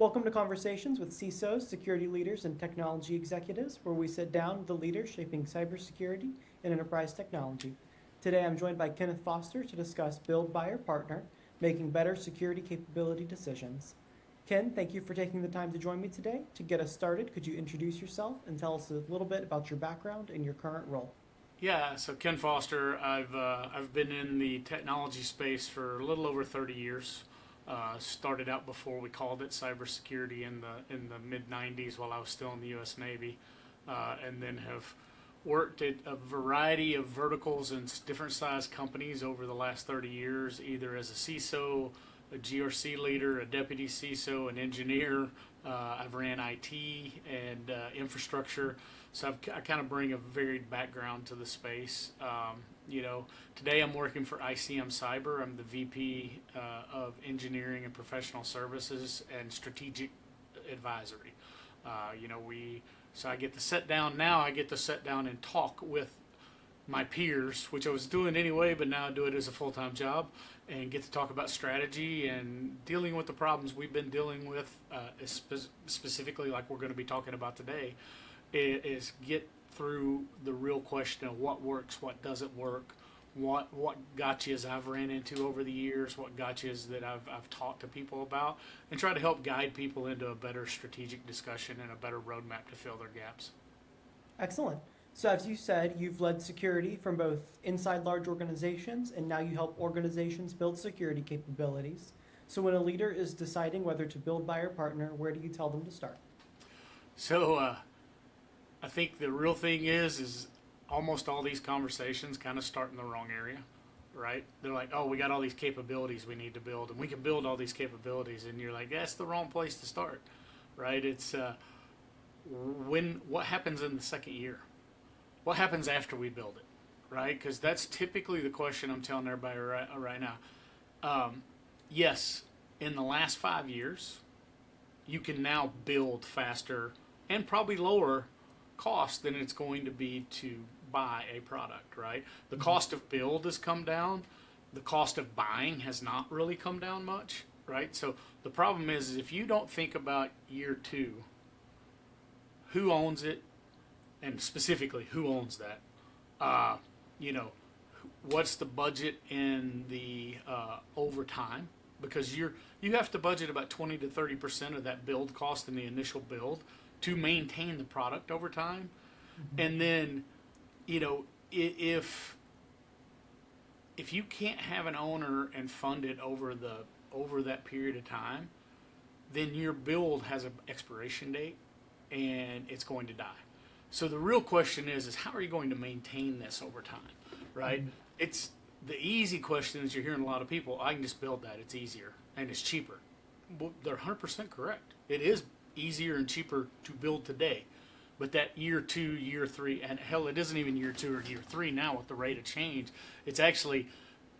Welcome to Conversations with CISOs, security leaders, and technology executives, where we sit down with the leaders shaping cybersecurity and enterprise technology. Today I'm joined by Kenneth Foster to discuss Build, Buy, or Partner, making better security capability decisions. Ken, thank you for taking the time to join me today. To get us started, could you introduce yourself and tell us a little bit about your background and your current role? Yeah, so Ken Foster, I've been in the technology space for a little over 30 years. Started out before we called it cybersecurity in the mid 90s while I was still in the U.S. Navy, and then have worked at a variety of verticals and different size companies over the last 30 years, either as a CISO, a GRC leader, a deputy CISO, an engineer. I've ran IT and infrastructure, so I kind of bring a varied background to the space. Today I'm working for ICM Cyber. I'm the VP of Engineering and Professional Services and Strategic Advisory. So I get to sit down now. I get to sit down and talk with my peers, which I was doing anyway, but now I do it as a full-time job, and get to talk about strategy and dealing with the problems we've been dealing with, specifically like we're going to be talking about today, is get through the real question of what works, what doesn't work, what gotchas I've ran into over the years, what gotchas that I've talked to people about, and try to help guide people into a better strategic discussion and a better roadmap to fill their gaps. Excellent. So as you said, you've led security from both inside large organizations, and now you help organizations build security capabilities. So when a leader is deciding whether to build, buy, or partner, where do you tell them to start? So I think the real thing is almost all these conversations kind of start in the wrong area, right? They're like, oh, we got all these capabilities we need to build, and we can build all these capabilities, and you're like, that's the wrong place to start, right? It's what happens in the second year? What happens after we build it, right? Because that's typically the question I'm telling everybody right now. Yes, in the last 5 years, you can now build faster and probably lower cost than it's going to be to buy a product, right? The cost of build has come down. The cost of buying has not really come down much, right? So the problem is if you don't think about year two, who owns it, and specifically who owns that, you know, what's the budget in the overtime, because you have to budget about 20 to 30% of that build cost in the initial build to maintain the product over time. And then, if you can't have an owner and fund it over that period of time, then your build has an expiration date and it's going to die. So the real question is how are you going to maintain this over time, right? It's the easy question is you're hearing a lot of people, I can just build that, it's easier and it's cheaper. Well, they're 100% correct. It is easier and cheaper to build today. But that year two, year three, and hell, it isn't even year 2 or year 3 now with the rate of change. It's actually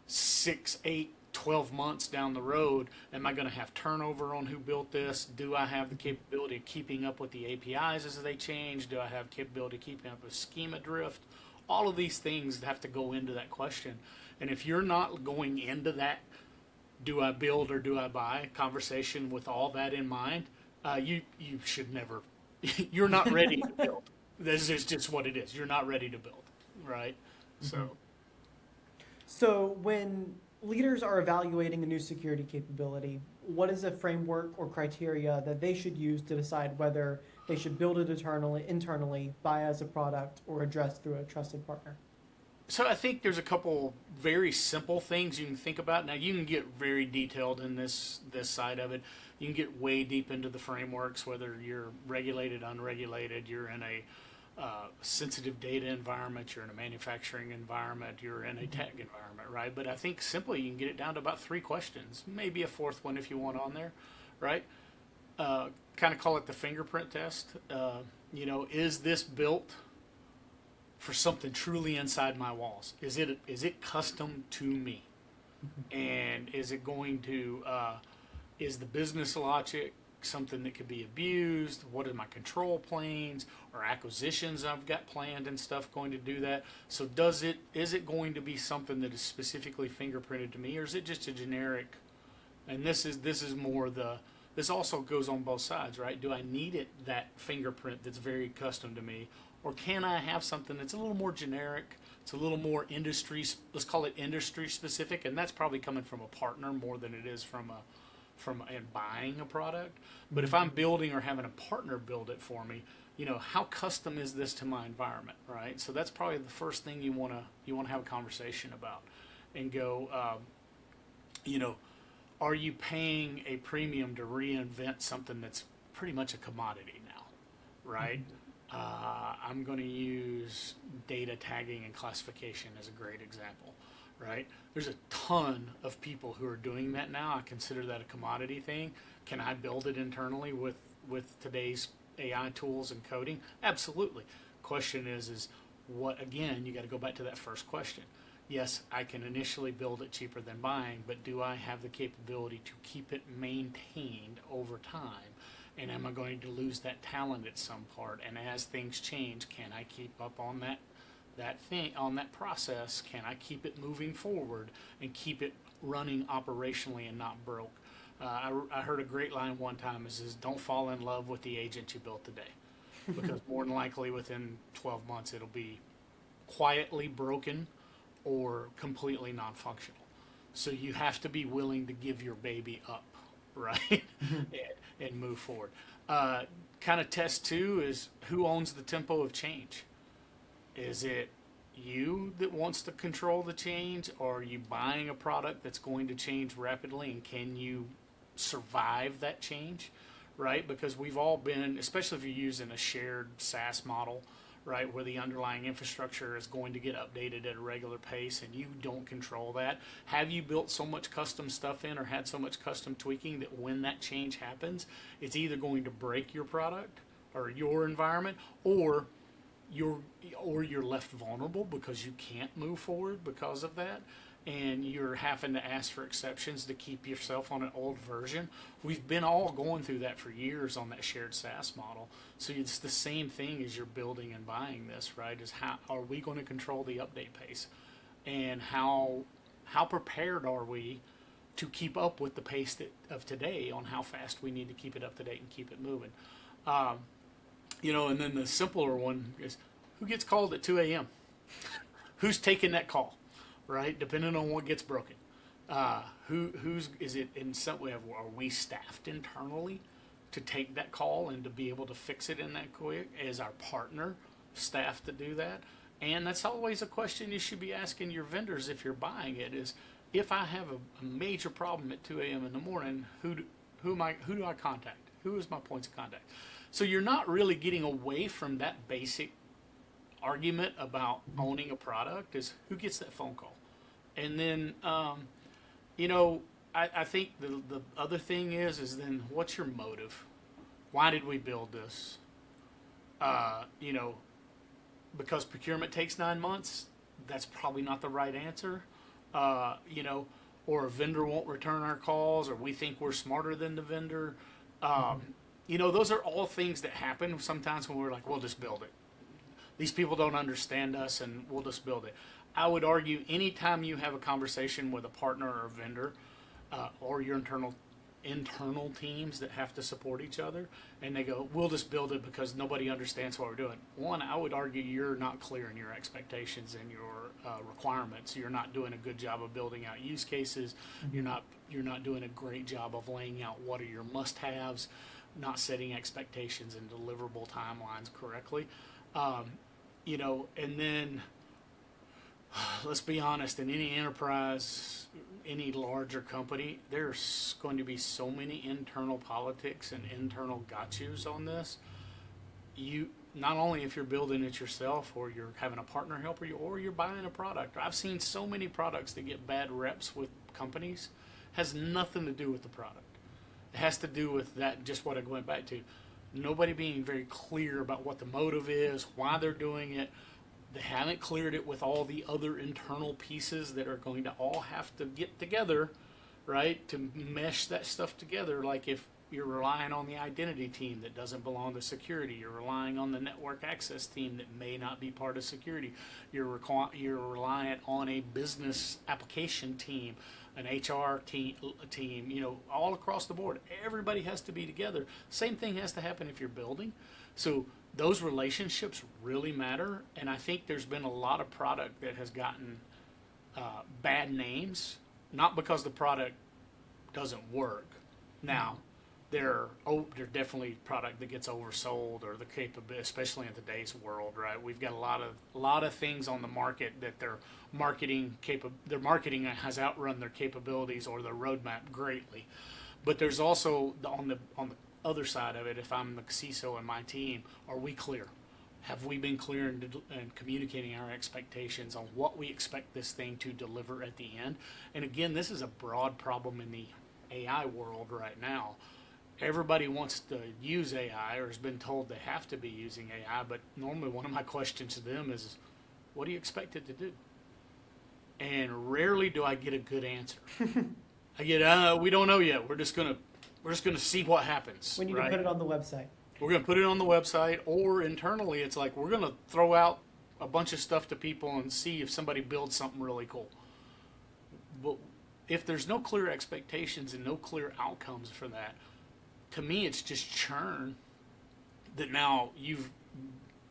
6, 8, 12 months down the road. Am I going to have turnover on who built this? Do I have the capability of keeping up with the APIs as they change? Do I have capability of keeping up with schema drift? All of these things have to go into that question. And if you're not going into that, do I build or do I buy conversation with all that in mind, you should never. You're not ready to build. This is just what it is. You're not ready to build, right? So when leaders are evaluating a new security capability, what is a framework or criteria that they should use to decide whether they should build it internally, buy as a product, or address through a trusted partner? So I think there's a couple very simple things you can think about. Now you can get very detailed in this side of it. You can get way deep into the frameworks, whether you're regulated, unregulated, you're in a sensitive data environment, you're in a manufacturing environment, you're in a tech environment, right? But I think simply you can get it down to about 3 questions, maybe a 4th one if you want on there, right? Kind of call it the fingerprint test. Is this built for something truly inside my walls? Is it custom to me? And is it going to is the business logic something that could be abused? What are my control planes or acquisitions I've got planned and stuff going to do that? So is it going to be something that is specifically fingerprinted to me, or is it just a generic? And this is more the this also goes on both sides, right? Do I need that fingerprint that's very custom to me, or can I have something that's a little more generic? It's a little more industry, let's call it industry specific, and that's probably coming from a partner more than it is from buying a product. But if I'm building or having a partner build it for me, how custom is this to my environment, right? So that's probably the first thing you want to have a conversation about, and go, are you paying a premium to reinvent something that's pretty much a commodity now, right? I'm going to use data tagging and classification as a great example, right? There's a ton of people who are doing that now. I consider that a commodity thing. Can I build it internally with today's AI tools and coding? Absolutely. Question is what, again, you got to go back to that first question. Yes, I can initially build it cheaper than buying, but do I have the capability to keep it maintained over time? And am I going to lose that talent at some part? And as things change, can I keep up on that process? Can I keep it moving forward and keep it running operationally and not broke? I heard a great line one time is don't fall in love with the agent you built today, because more than likely within 12 months it'll be quietly broken or completely non-functional. So you have to be willing to give your baby up, right? and move forward. Kind of test two is who owns the tempo of change. Is it you that wants to control the change, or are you buying a product that's going to change rapidly, and can you survive that change, right? Because we've all been, especially if you're using a shared SaaS model, right, where the underlying infrastructure is going to get updated at a regular pace and you don't control that. Have you built so much custom stuff in or had so much custom tweaking that when that change happens, it's either going to break your product or your environment, or you're left vulnerable because you can't move forward because of that, and you're having to ask for exceptions to keep yourself on an old version. We've been all going through that for years on that shared SaaS model. So it's the same thing as you're building and buying this, right? Is how are we going to control the update pace, and how prepared are we to keep up with the pace of today on how fast we need to keep it up to date and keep it moving. And then the simpler one is who gets called at 2 a.m. Who's taking that call? Right, depending on what gets broken, who's is it in some way? Are we staffed internally to take that call and to be able to fix it in that quick? Is our partner staffed to do that? And that's always a question you should be asking your vendors if you're buying it. Is if I have a major problem at 2 a.m. in the morning, who do I contact? Who is my points of contact? So you're not really getting away from that basic argument about owning a product. Is who gets that phone call? And then, I think the other thing is then what's your motive? Why did we build this? Because procurement takes 9 months, that's probably not the right answer. Or a vendor won't return our calls, or we think we're smarter than the vendor. Those are all things that happen sometimes when we're like, we'll just build it. These people don't understand us, and we'll just build it. I would argue anytime you have a conversation with a partner or a vendor, or your internal teams that have to support each other, and they go, we'll just build it because nobody understands what we're doing. One, I would argue you're not clear in your expectations and your requirements. You're not doing a good job of building out use cases. You're not doing a great job of laying out what are your must-haves, not setting expectations and deliverable timelines correctly. And then let's be honest, in any enterprise, any larger company, there's going to be so many internal politics and internal got-yous on this. You not only if you're building it yourself, or you're having a partner help you, or you're buying a product. I've seen so many products that get bad reps with companies. Has nothing to do with the product. It has to do with that, just what I went back to. Nobody being very clear about what the motive is, why they're doing it. They haven't cleared it with all the other internal pieces that are going to all have to get together, right, to mesh that stuff together. Like if You're relying on the identity team that doesn't belong to security. You're relying on the network access team that may not be part of security. You're reliant on a business application team, an HR team, all across the board. Everybody has to be together. Same thing has to happen if you're building. So those relationships really matter, and I think there's been a lot of product that has gotten bad names, not because the product doesn't work. Now, they're definitely product that gets oversold, or the capability, especially in today's world, right? We've got a lot of things on the market that their marketing has outrun their capabilities or their roadmap greatly. But there's also on the other side of it, if I'm the CISO and my team, are we clear? Have we been clear in communicating our expectations on what we expect this thing to deliver at the end? And again, this is a broad problem in the AI world right now. Everybody wants to use AI or has been told they have to be using AI, but normally one of my questions to them is, what do you expect it to do? And rarely do I get a good answer. I get, we don't know yet. We're just gonna see what happens. We need to put it on the website. We're gonna put it on the website, or internally, it's like we're gonna throw out a bunch of stuff to people and see if somebody builds something really cool. But if there's no clear expectations and no clear outcomes for that, to me, it's just churn. That now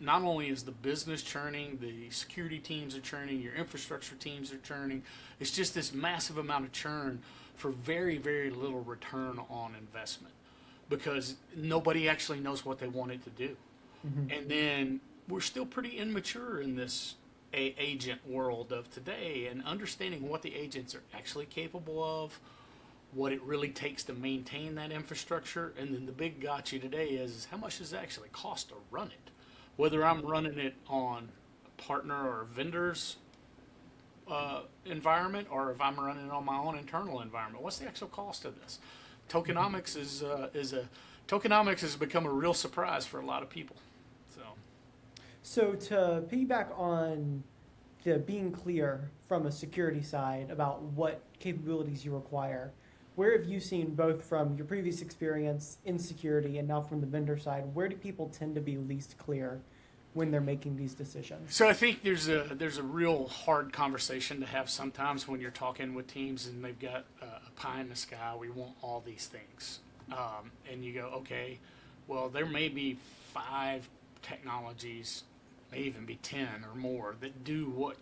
not only is the business churning, the security teams are churning, your infrastructure teams are churning. It's just this massive amount of churn for very, very little return on investment, because nobody actually knows what they want it to do. Mm-hmm. And then we're still pretty immature in this agent world of today, and understanding what the agents are actually capable of, what it really takes to maintain that infrastructure. And then the big gotcha today is how much does it actually cost to run it? Whether I'm running it on a partner or a vendor's environment, or if I'm running it on my own internal environment, what's the actual cost of this? Tokenomics tokenomics has become a real surprise for a lot of people. So to piggyback on the being clear from a security side about what capabilities you require, where have you seen, both from your previous experience in security and now from the vendor side, where do people tend to be least clear when they're making these decisions? So I think there's a real hard conversation to have sometimes when you're talking with teams and they've got a pie in the sky. We want all these things, and you go, okay, well, there may be 5 technologies, may even be 10 or more, that do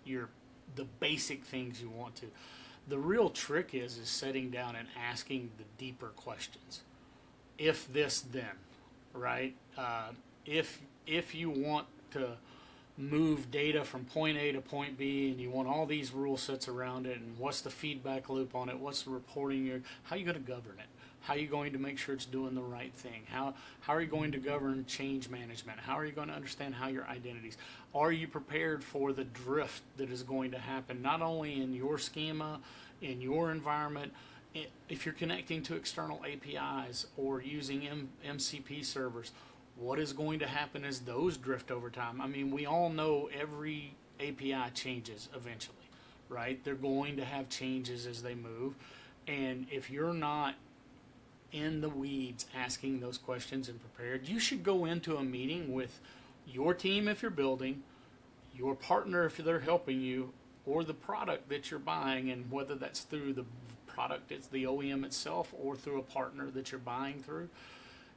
the basic things you want to. The real trick is sitting down and asking the deeper questions. If this, then, right? If you want to move data from point A to point B, and you want all these rule sets around it, and what's the feedback loop on it? What's the reporting? How are you going to govern it? How are you going to make sure it's doing the right thing? How are you going to govern change management? How are you going to understand how your identities? Are you prepared for the drift that is going to happen, not only in your schema, in your environment, if you're connecting to external APIs or using MCP servers? What is going to happen as those drift over time? I mean, we all know every API changes eventually, right? They're going to have changes as they move. And if you're not in the weeds asking those questions and prepared, you should go into a meeting with your team if you're building, your partner if they're helping you, or the product that you're buying, and whether that's through the product, it's the OEM itself, or through a partner that you're buying through.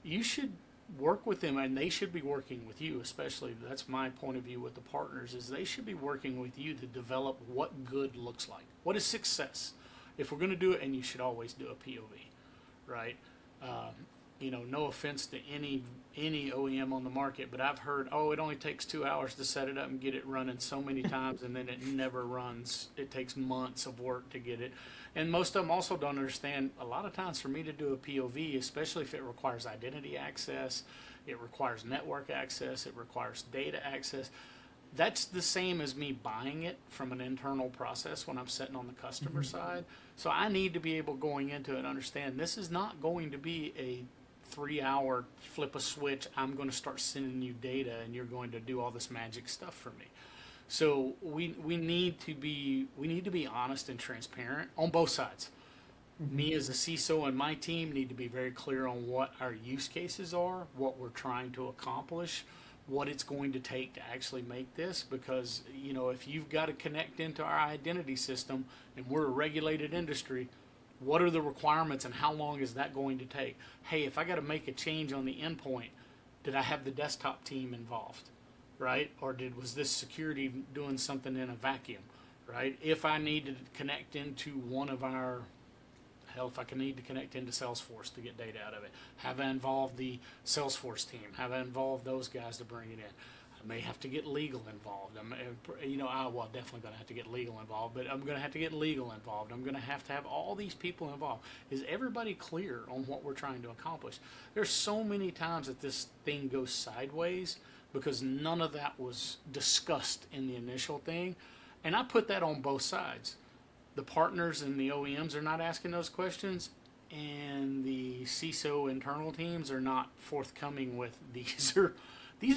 You should work with them, and they should be working with you, especially. That's my point of view with the partners, is they should be working with you to develop what good looks like. What is success? If we're going to do it, and you should always do a POV, right? No offense to any OEM on the market, but I've heard, it only takes 2 hours to set it up and get it running so many times, and then it never runs. It takes months of work to get it. And most of them also don't understand, a lot of times for me to do a POV, especially if it requires identity access, it requires network access, it requires data access, that's the same as me buying it from an internal process when I'm sitting on the customer side. So I need to be able, going into it, and understand this is not going to be a 3-hour flip a switch, I'm going to start sending you data and you're going to do all this magic stuff for me. So we need to be honest and transparent on both sides. Me as a CISO and my team need to be very clear on what our use cases are, what we're trying to accomplish, what it's going to take to actually make this. Because, you know, if you've got to connect into our identity system and we're a regulated industry, what are the requirements and how long is that going to take? Hey, if I got to make a change on the endpoint, did I have the desktop team involved, right? Or was this security doing something in a vacuum, right? If I need to connect into one of our, hell, if I can need to connect into Salesforce to get data out of it, have I involved the Salesforce team? Have I involved those guys to bring it in? I may have to get legal involved. Definitely going to have to get legal involved, but I'm going to have to get legal involved. I'm going to have all these people involved. Is everybody clear on what we're trying to accomplish? There's so many times that this thing goes sideways because none of that was discussed in the initial thing. And I put that on both sides. The partners and the OEMs are not asking those questions, and the CISO internal teams are not forthcoming with these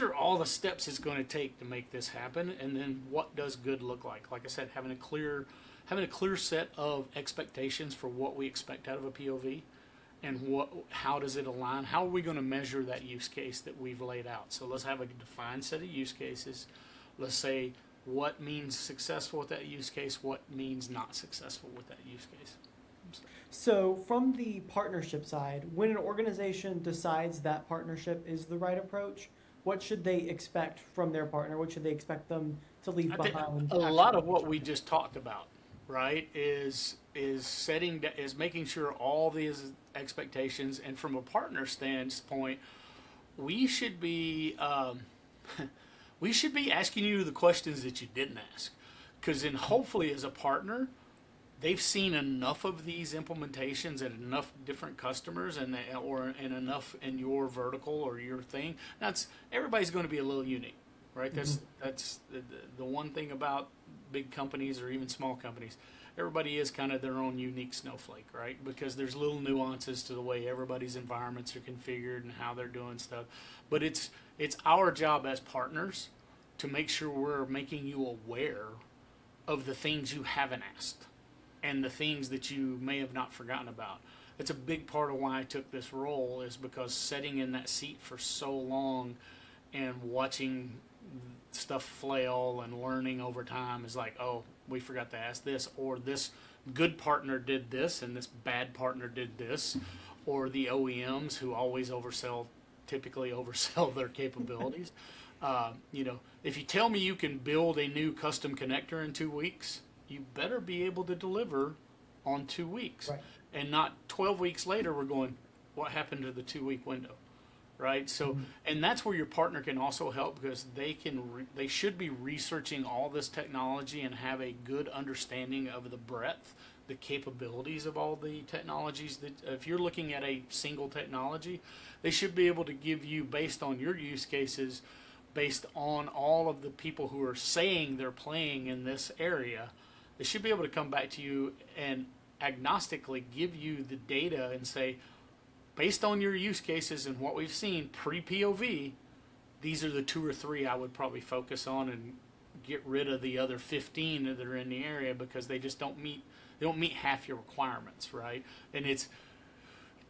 are all the steps it's going to take to make this happen. And then what does good look like? Like I said, having a clear set of expectations for what we expect out of a POV, and how does it align? How are we going to measure that use case that we've laid out? So let's have a defined set of use cases. Let's say what means successful with that use case, what means not successful with that use case. So from the partnership side, when an organization decides that partnership is the right approach, what should they expect from their partner? What should they expect them to leave behind? A lot of what we just talked about, right, is making sure all these expectations, and from a partner standpoint, we should be asking you the questions that you didn't ask, because then hopefully as a partner, they've seen enough of these implementations and enough different customers and enough in your vertical or your thing. Everybody's going to be a little unique, right? That's the one thing about big companies or even small companies. Everybody is kind of their own unique snowflake, right? Because there's little nuances to the way everybody's environments are configured and how they're doing stuff. But it's our job as partners to make sure we're making you aware of the things you haven't asked and the things that you may have not forgotten about. It's a big part of why I took this role, is because sitting in that seat for so long and watching stuff flail and learning over time is like, oh, we forgot to ask this, or this good partner did this and this bad partner did this, or the OEMs who always typically oversell their capabilities. If you tell me you can build a new custom connector in 2 weeks, you better be able to deliver on 2 weeks. Right. And not 12 weeks later we're going, what happened to the 2 week window? Right? So, and that's where your partner can also help, because they should be researching all this technology and have a good understanding of the breadth, the capabilities of all the technologies. That if you're looking at a single technology, they should be able to give you, based on your use cases, based on all of the people who are saying they're playing in this area, they should be able to come back to you and agnostically give you the data and say, based on your use cases and what we've seen pre-POV, these are the 2 or 3 I would probably focus on, and get rid of the other 15 that are in the area, because they just don't meet half your requirements, right? And it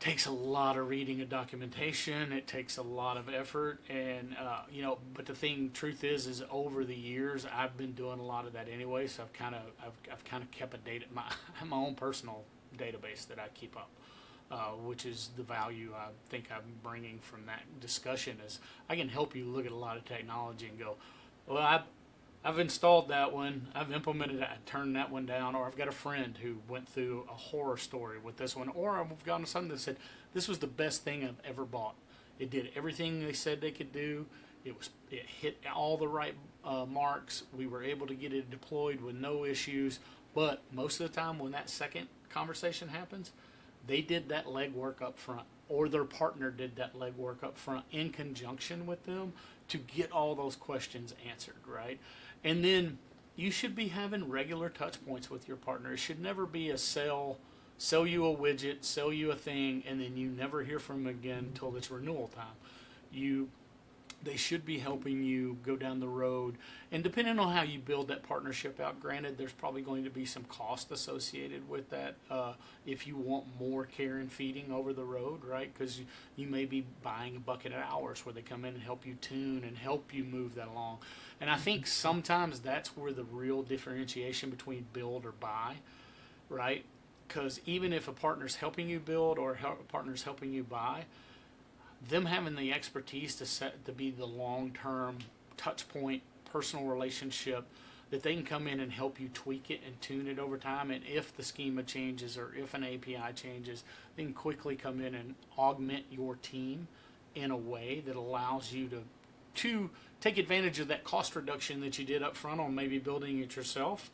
takes a lot of reading of documentation. It takes a lot of effort, and but the truth is over the years I've been doing a lot of that anyway. So I've kind of kept I have my own personal database that I keep up, which is the value I think I'm bringing from that discussion. Is I can help you look at a lot of technology and go, well, I've installed that one, I've implemented it, I turned that one down, or I've got a friend who went through a horror story with this one, or I've gotten something that said, this was the best thing I've ever bought. It did everything they said they could do. It hit all the right marks. We were able to get it deployed with no issues. But most of the time when that second conversation happens, they did that legwork up front, or their partner did that legwork up front in conjunction with them to get all those questions answered, right? And then you should be having regular touch points with your partner. It should never be a sell you a widget, sell you a thing, and then you never hear from them again until it's renewal time. You They should be helping you go down the road. And depending on how you build that partnership out, granted, there's probably going to be some cost associated with that if you want more care and feeding over the road, right? Because you may be buying a bucket of hours where they come in and help you tune and help you move that along. And I think sometimes that's where the real differentiation between build or buy, right? Because even if a partner's helping you build or a partner's helping you buy, them having the expertise to be the long-term touch point personal relationship that they can come in and help you tweak it and tune it over time, and if the schema changes or if an API changes, they can quickly come in and augment your team in a way that allows you to take advantage of that cost reduction that you did up front on maybe building it yourself,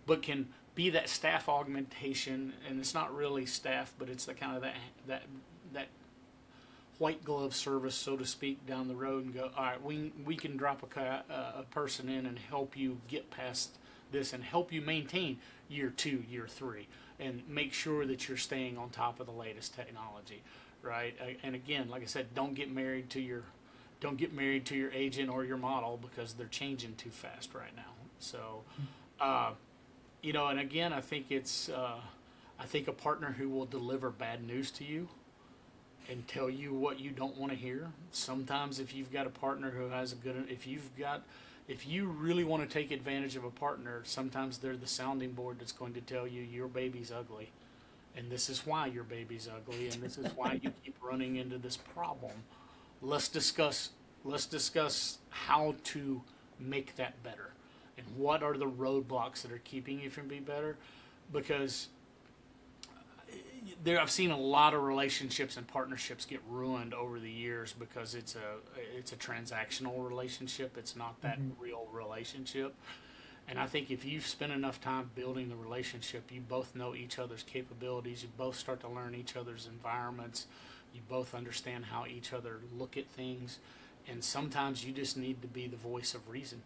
but can be that staff augmentation. And it's not really staff, but it's the kind of that white glove service, so to speak, down the road and go, all right, we can drop a person in and help you get past this and help you maintain year 2, year 3, and make sure that you're staying on top of the latest technology, right? And again, like I said, don't get married to your agent or your model, because they're changing too fast right now. So, and again, I think a partner who will deliver bad news to you and tell you what you don't want to hear. Sometimes if you've got a partner who has if you really want to take advantage of a partner, sometimes they're the sounding board that's going to tell you your baby's ugly, and this is why your baby's ugly, and this is why you keep running into this problem. Let's discuss how to make that better, and what are the roadblocks that are keeping you from being better, because I've seen a lot of relationships and partnerships get ruined over the years because it's a transactional relationship. It's not that real relationship. And I think if you've spent enough time building the relationship, you both know each other's capabilities. You both start to learn each other's environments. You both understand how each other look at things. And sometimes you just need to be the voice of reason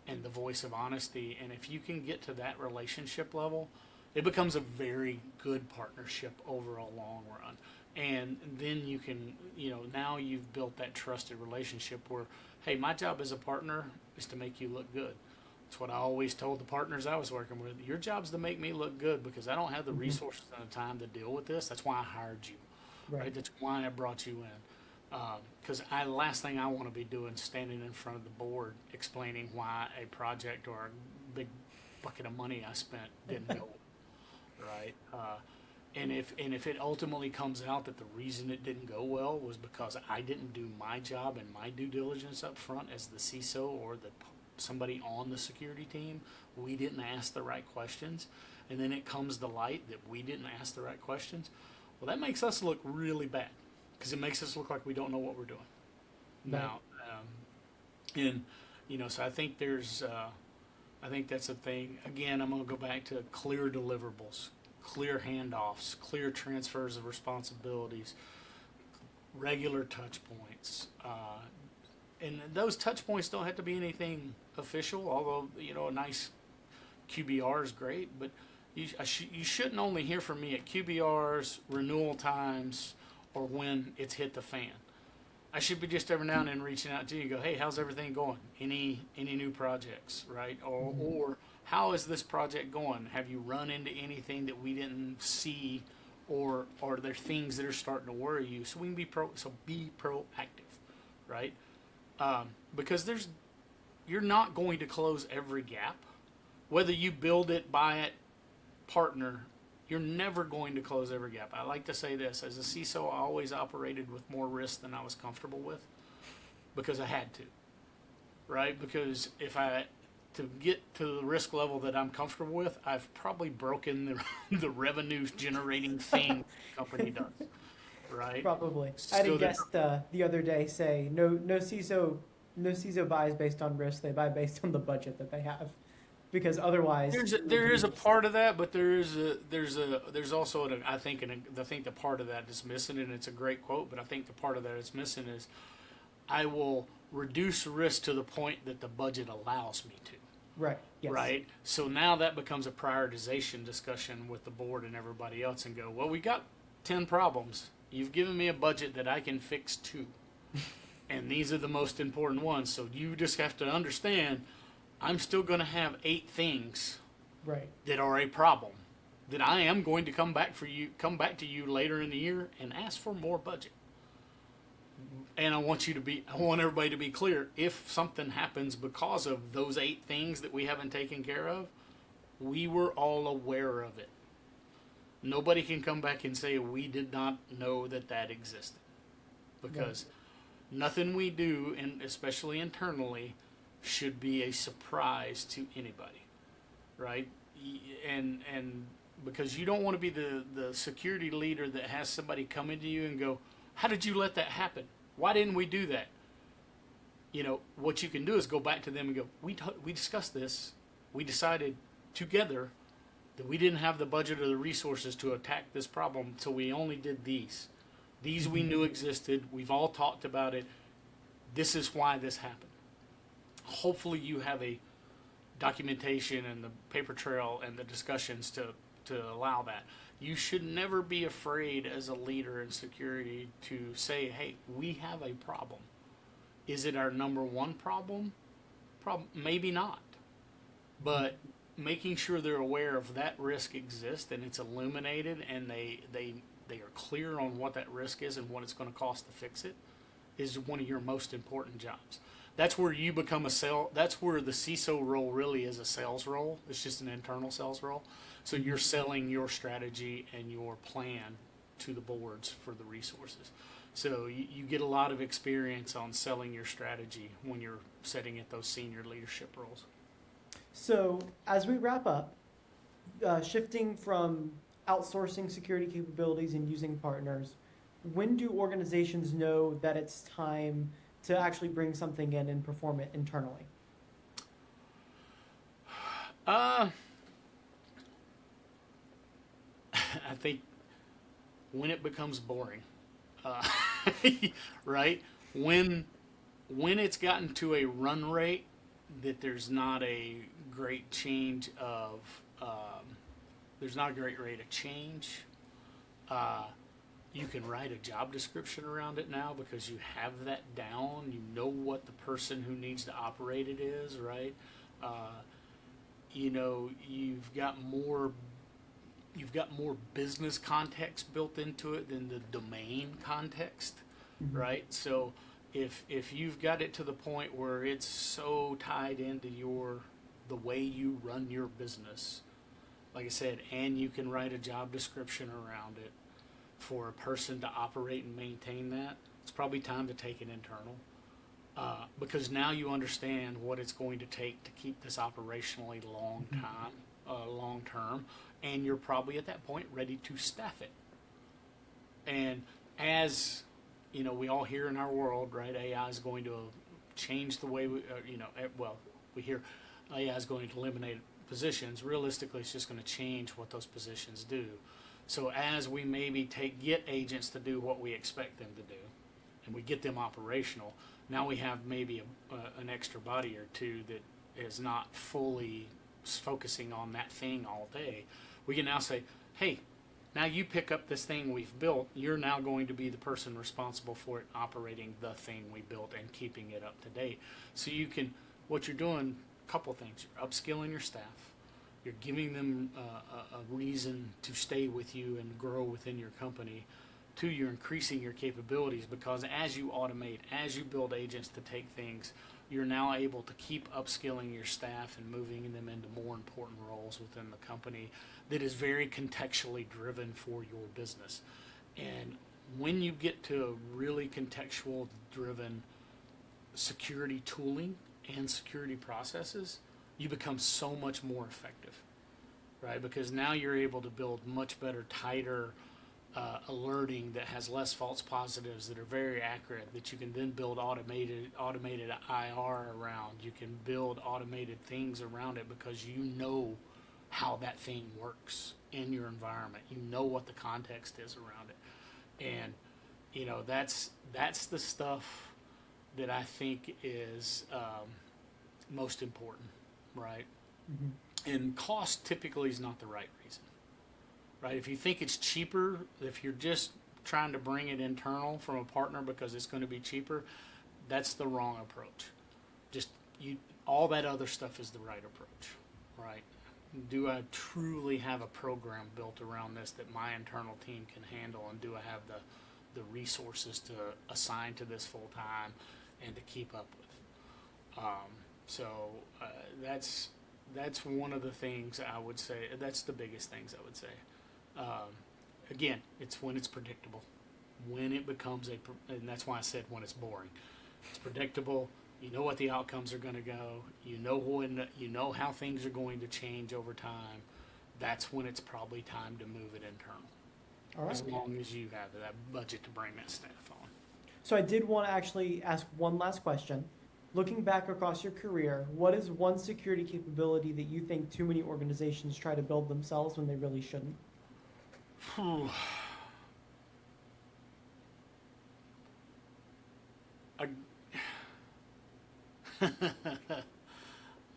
and the voice of honesty. And if you can get to that relationship level, it becomes a very good partnership over a long run. And then you can, now you've built that trusted relationship where, hey, my job as a partner is to make you look good. That's what I always told the partners I was working with. Your job's to make me look good, because I don't have the resources and the time to deal with this. That's why I hired you, right? That's why I brought you in. Because last thing I want to be doing is standing in front of the board explaining why a project or a big bucket of money I spent didn't go right. And if it ultimately comes out that the reason it didn't go well was because I didn't do my job and my due diligence up front as the CISO or somebody on the security team, we didn't ask the right questions, and then it comes to light that we didn't ask the right questions, well, that makes us look really bad, because it makes us look like we don't know what we're doing. Right. Now, so I think I think that's a thing. Again, I'm going to go back to clear deliverables, clear handoffs, clear transfers of responsibilities, regular touch points. And those touch points don't have to be anything official, although, a nice QBR is great. But you shouldn't only hear from me at QBRs, renewal times, or when it's hit the fan. I should be just every now and then reaching out to you and go, hey, how's everything going? Any new projects, right? Or how is this project going? Have you run into anything that we didn't see, or are there things that are starting to worry you? So we can be proactive, right? Because you're not going to close every gap, whether you build it, buy it, partner. You're never going to close every gap. I like to say this, as a CISO, I always operated with more risk than I was comfortable with, because I had to, right? Because to get to the risk level that I'm comfortable with, I've probably broken the revenue generating thing the company does, right? Probably. I had a guest the other day say, no CISO buys based on risk, they buy based on the budget that they have. Because otherwise, there is a part of that, but there's also I think the part of that is missing, and it's a great quote. But I think the part of that is missing is, I will reduce risk to the point that the budget allows me to. Right. Yes. Right. So now that becomes a prioritization discussion with the board and everybody else, and go, well, we got 10 problems. You've given me a budget that I can fix 2. and these are the most important ones. So you just have to understand, I'm still going to have 8 things Right. that are a problem, that I am going to come back to you later in the year and ask for more budget. And I want everybody to be clear, if something happens because of those 8 things that we haven't taken care of, we were all aware of it. Nobody can come back and say we did not know that existed, because nothing we do, and especially internally, should be a surprise to anybody, right? And because you don't want to be the security leader that has somebody come into you and go, how did you let that happen? Why didn't we do that? You know, what you can do is go back to them and go, we discussed this. We decided together that we didn't have the budget or the resources to attack this problem, so we only did these. These we knew existed. We've all talked about it. This is why this happened. Hopefully you have a documentation and the paper trail and the discussions to allow that. You should never be afraid as a leader in security to say, hey, we have a problem. Is it our number one problem? Maybe not. But making sure they're aware of that risk exists and it's illuminated, and they are clear on what that risk is and what it's going to cost to fix it, is one of your most important jobs. That's where you become that's where the CISO role really is a sales role. It's just an internal sales role. So you're selling your strategy and your plan to the boards for the resources. So you get a lot of experience on selling your strategy when you're sitting at those senior leadership roles. So as we wrap up, shifting from outsourcing security capabilities and using partners, when do organizations know that it's time to actually bring something in and perform it internally? I think when it becomes boring, right? When it's gotten to a run rate that there's not a great change of, there's not a great rate of change. You can write a job description around it now because you have that down. You know what the person who needs to operate it is, right? You know, you've got more business context built into it than the domain context, right? So if you've got it to the point where it's so tied into the way you run your business, like I said, and you can write a job description around it for a person to operate and maintain that, it's probably time to take it internal, because now you understand what it's going to take to keep this operationally long term, and you're probably at that point ready to staff it. And as you know, we all hear in our world, right, AI is going to change the way we hear AI is going to eliminate positions. Realistically, it's just going to change what those positions do. So as we maybe get agents to do what we expect them to do, and we get them operational, now we have maybe an extra body or two that is not fully focusing on that thing all day. We can now say, hey, now you pick up this thing we've built. You're now going to be the person responsible for it, operating the thing we built and keeping it up to date. So what you're doing, a couple things. You're upskilling your staff. You're giving them a reason to stay with you and grow within your company. 2, you're increasing your capabilities, because as you automate, as you build agents to take things, you're now able to keep upskilling your staff and moving them into more important roles within the company that is very contextually driven for your business. And when you get to a really contextual driven security tooling and security processes, you become so much more effective, right? Because now you're able to build much better, tighter alerting that has less false positives, that are very accurate, that you can then build automated IR around. You can build automated things around it because you know how that thing works in your environment. You know what the context is around it. And, you know, that's the stuff that I think is most important, right? And cost typically is not the right reason, right? If you think it's cheaper, if you're just trying to bring it internal from a partner because it's going to be cheaper, That's the wrong approach. Just all that other stuff is the right approach, right? Do I truly have a program built around this that my internal team can handle, and do I have the resources to assign to this full time and to keep up with? That's one of the things I would say. That's the biggest things I would say. Again, it's when it's predictable, when it becomes and that's why I said when it's boring. It's predictable. You know what the outcomes are going to go. You know how things are going to change over time. That's when it's probably time to move it internal. All right. As long as you have that budget to bring that staff on. So I did want to actually ask one last question. Looking back across your career, what is one security capability that you think too many organizations try to build themselves when they really shouldn't?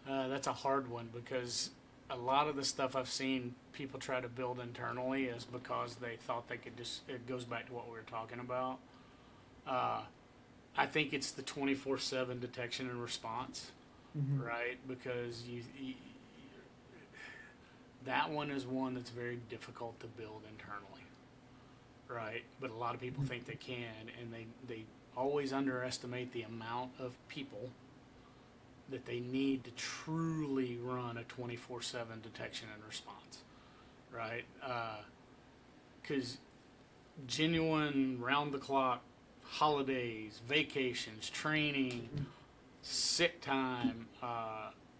That's a hard one, because a lot of the stuff I've seen people try to build internally is because they thought they could it goes back to what we were talking about. I think it's the 24/7 detection and response, right? Because that one is one that's very difficult to build internally, right? But a lot of people think they can, and they always underestimate the amount of people that they need to truly run a 24/7 detection and response, right? Because genuine round-the-clock holidays, vacations, training, sick time,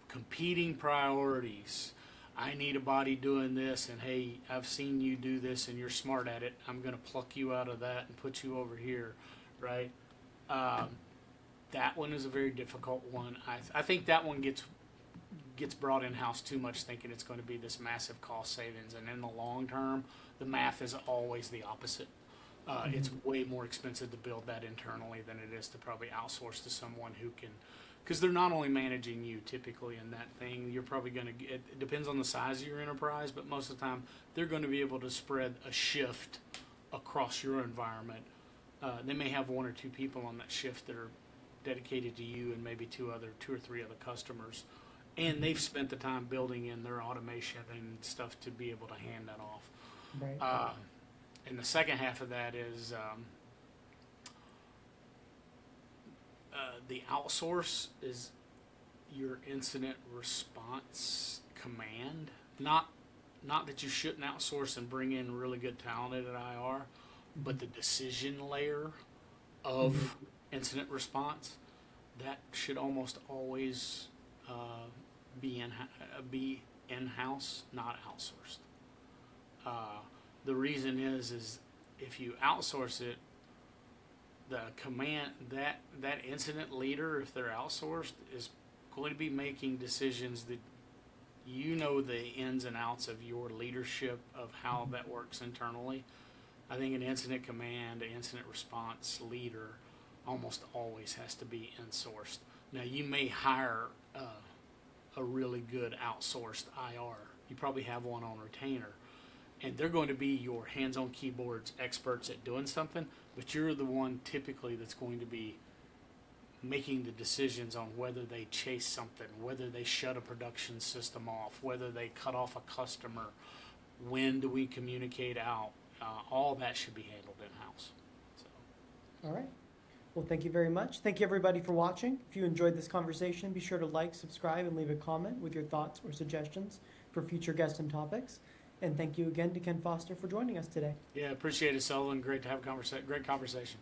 competing priorities. I need a body doing this, and hey, I've seen you do this and you're smart at it. I'm going to pluck you out of that and put you over here, right? That one is a very difficult one. I think that one gets brought in-house too much, thinking it's going to be this massive cost savings, and in the long term, the math is always the opposite. It's way more expensive to build that internally than it is to probably outsource to someone who can, because they're not only managing you typically in that thing. You're probably going to get, it depends on the size of your enterprise, but most of the time they're going to be able to spread a shift across your environment. They may have one or two people on that shift that are dedicated to you and maybe two or three other customers, and they've spent the time building in their automation and stuff to be able to hand that off. Right. And the second half of that is the outsource is your incident response command. Not that you shouldn't outsource and bring in really good talent at IR, but the decision layer of incident response, that should almost always be in-house, not outsourced. The reason is if you outsource it, the command that incident leader, if they're outsourced, is going to be making decisions that you know the ins and outs of your leadership of how that works internally. I think an incident command, an incident response leader almost always has to be insourced. Now, you may hire a really good outsourced IR. You probably have one on retainer, and they're going to be your hands-on keyboards experts at doing something, but you're the one typically that's going to be making the decisions on whether they chase something, whether they shut a production system off, whether they cut off a customer, when do we communicate out. All that should be handled in-house. So. All right. Well, thank you very much. Thank you, everybody, for watching. If you enjoyed this conversation, be sure to like, subscribe, and leave a comment with your thoughts or suggestions for future guests and topics. And thank you again to Ken Foster for joining us today. Yeah, appreciate it, Sullivan. Great to have a great conversation.